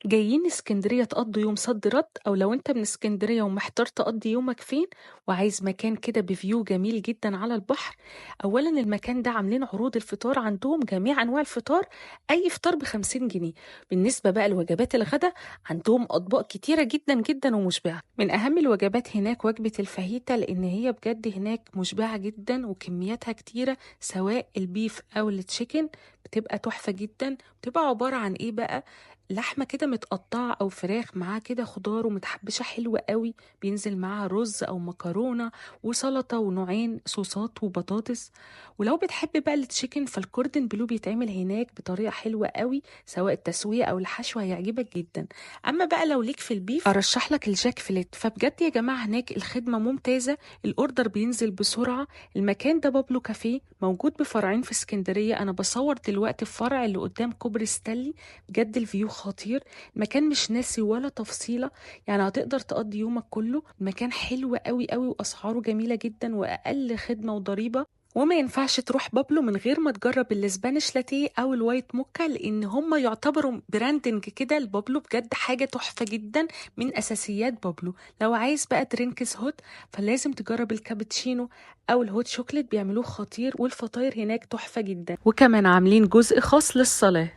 جايين اسكندرية تقضوا يوم صد رد، أو لو أنت من اسكندرية ومحتار تقضي يومك فين وعايز مكان كده بفيو جميل جدا على البحر. أولا المكان ده عاملين عروض الفطار، عندهم جميع أنواع الفطار، أي فطار ب50 جنيه. بالنسبة بقى لوجبات الغداء، عندهم أطباق كتيرة جدا جدا ومشبعة. من أهم الوجبات هناك وجبة الفاهيتا، لأن هي بجد هناك مشبعة جدا وكمياتها كتيرة، سواء البيف أو التشيكن بتبقى تحفة جدا. بتبقى عبارة عن إيه بقى؟ لحمة كده متقطعة أو فراخ معاه كده خضار ومتحبشة حلوة قوي، بينزل معاها رز أو مكرونة وسلطة ونوعين صوصات وبطاطس. ولو بتحب بقى التشيكن، فالكوردن بلو بيتعمل هناك بطريقة حلوة قوي، سواء التسوية أو الحشو هيعجبك جدا. أما بقى لو ليك في البيف، أرشح لك الجاك فليت. فبجد يا جماعة هناك الخدمة ممتازة، الأوردر بينزل بسرعة. المكان ده بابلو كافيه، موجود بفرعين في اسكندرية. أنا بصور دلوقتي في فرع اللي قدام كوبري ستانلي. بجد الفيو خطير، المكان مش ناسي ولا تفصيلة، يعني هتقدر تقضي يومك كله. المكان حلو قوي قوي وأسعاره جميلة جدا وأقل خدمة وضريبة. وما ينفعش تروح بابلو من غير ما تجرب الاسبانيش لاتيه او الوايت موكا، لان هم يعتبروا براندنج كده البابلو. بجد حاجة تحفة جدا، من اساسيات بابلو. لو عايز بقى درينكس هوت، فلازم تجرب الكابتشينو او الهوت شوكليت، بيعملوه خطير. والفطاير هناك تحفة جدا، وكمان عاملين جزء خاص للصلاة.